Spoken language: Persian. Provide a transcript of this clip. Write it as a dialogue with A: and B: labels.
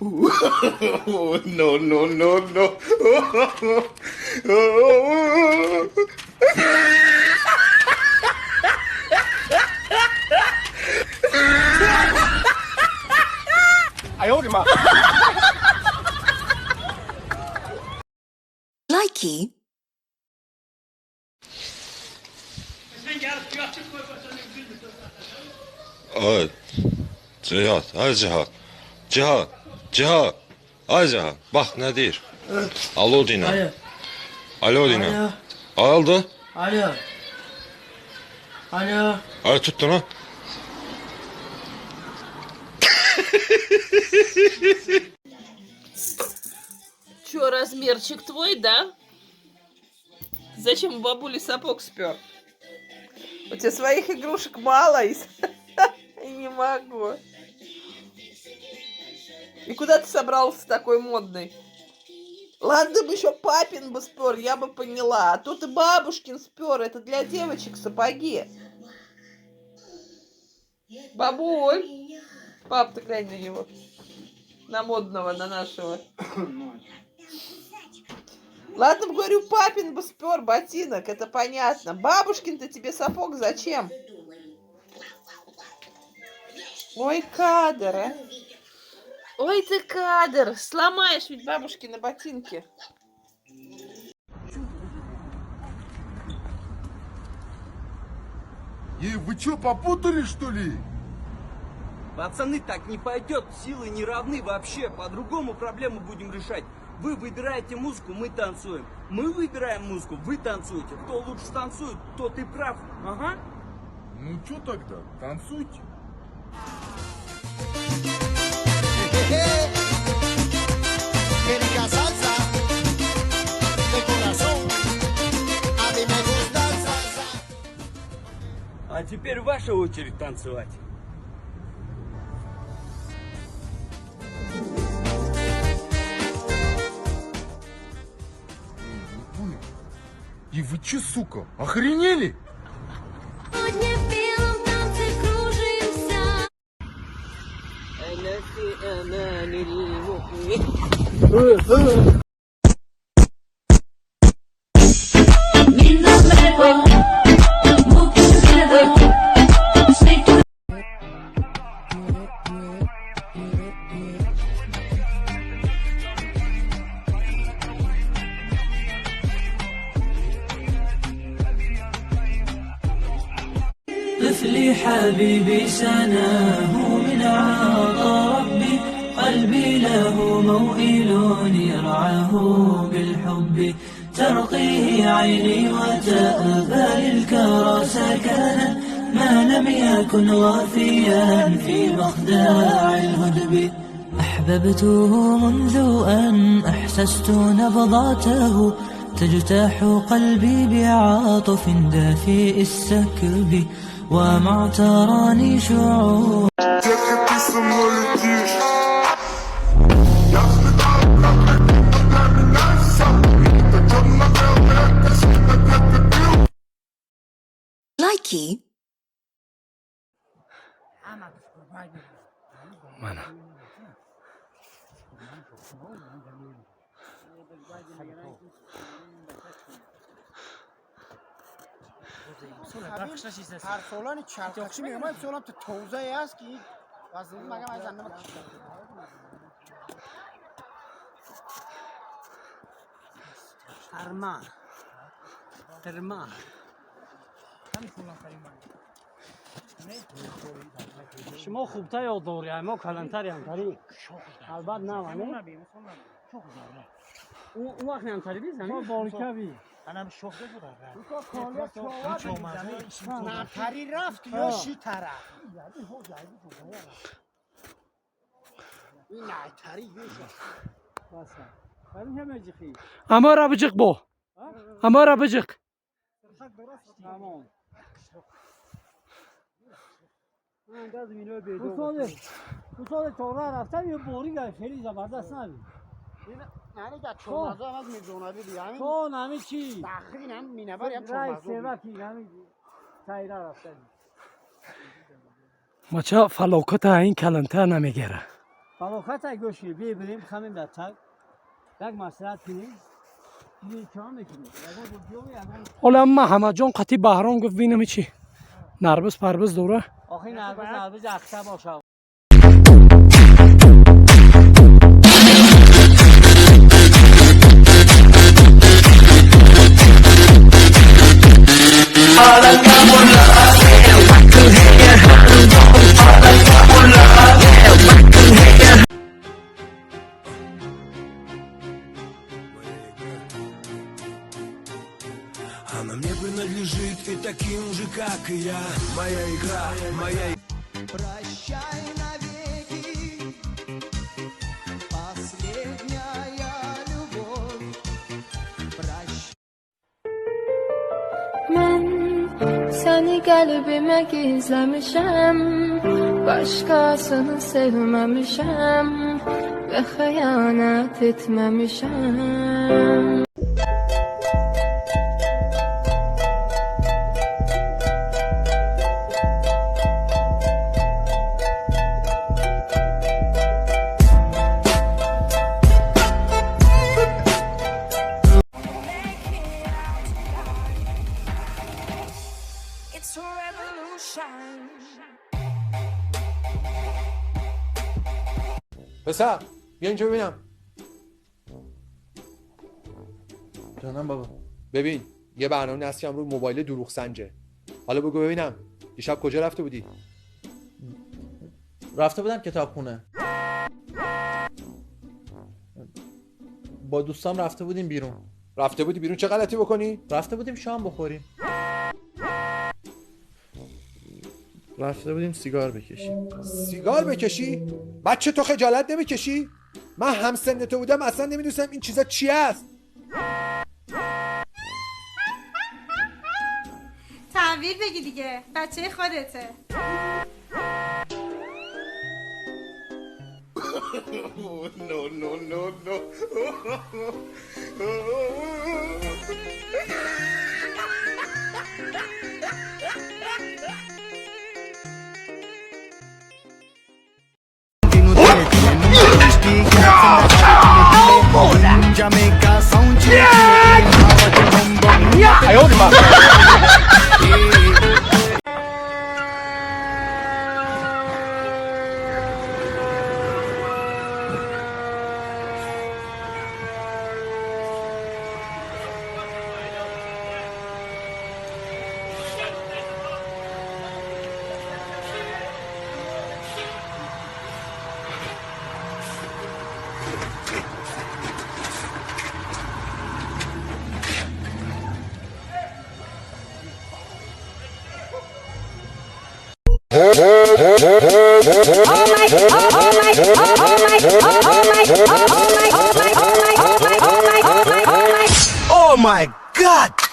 A: No, no, no, no.
B: Likey.
C: Ay, Cihat, ay Cihat. Cihat, Cihat. Ay Cihat, bax nə deyir? Alo dinə.
D: Alo.
C: Alo dinə.
D: Alo.
C: Aldı.
D: Alo. Alo.
C: Ay tuttun ha.
E: Чё, размерчик твой, да? Зачем бабуле сапог спер? У тебя своих игрушек мало, и не могу. И куда ты собрался такой модный? Ладно бы еще папин бы спер, я бы поняла. А тут и бабушкин спер, это для девочек сапоги. Бабуль. Пап, ты глянь на него. На модного, на нашего. Ладно, говорю, папин бы спер ботинок, это понятно. Бабушкин-то тебе сапог зачем? Ой, кадр, а. Ой, ты кадр. Сломаешь ведь бабушкины ботинки.
F: Вы что, попутали, что ли?
G: Пацаны, так не пойдет, силы не равны вообще, по-другому проблему будем решать. Вы выбираете музыку, мы танцуем. Мы выбираем музыку, вы танцуете. Кто лучше танцует, тот и прав. Ага.
F: Ну что тогда, танцуйте.
G: А теперь ваша очередь танцевать.
F: И вы че, сука, охренели?
D: طفلي حبيبي سناه من عطا ربي قلبي له موئل يرعاه بالحب ترقيه عيني وتأبى للكرى سكنا ما لم يكن غافيا في مخدع الهدب أحببته منذ أن أحسست نبضاته تجتاح قلبي بعاطف دافئ السكب وما تراني شعور
B: Likey.
H: هر سالان چرخشی میگم این سالان تو توزیعی هست که واسه مگه من زنده
G: Arma. Arma. شما خوبتر یا دوری ما کلانتری هم تری البته نه اون وقت هم تری بیزنی ما بالکوی
H: منم شوخه بودم نه تری رفت یا شی طرف این نه تری یوشا
G: اما را بجق بو اما را بجق تمام تو چهره رفتن یه بوری خیلی زبردست نبید
H: نه دیگه چهارمازه هم از میزوناری دیگه همین
G: چون همین چی؟
H: داخلی هم مینبری هم چهارمازه
G: رای سیوکی همین سایره رفتن مچه فلاکت این کلنتر نمیگره
H: فواخت گوشی بریم خمیم در تک یک مسئله کنیم این چه میکنیم
B: حالا ما همه جان قطعی بهرام گفت بینم چی نربس پربس دوره
H: آخه نربز اخته باشه
I: Она мне принадлежит и таким же, как и я. Моя игра, моя игра.
J: Прощай навеки, последняя любовь. Прощай.
K: من səni qəlbimə gizləmişəm, başqasını sevməmişəm və xəyanət etməmişəm.
L: پسر بیا اینجا ببینم. جانم بابا. ببین یه برنامه نصبیم رو موبایل دروغ سنجه. حالا بگو ببینم دیشب کجا رفته بودی؟
M: رفته بودم کتابخونه. با دوستام رفته بودیم بیرون.
L: رفته بودی بیرون چه غلطی بکنی؟
M: رفته بودیم شام بخوریم. رفته بودیم سیگار بکشیم.
L: سیگار بکشی؟ بچه تو خجالت نمیکشی؟ من همسن تو بودم اصلا نمیدونستم این چیزا چی است.
N: تحویل بگی دیگه، بچه خودته.
A: No, no, no, no.
I: Oh my God!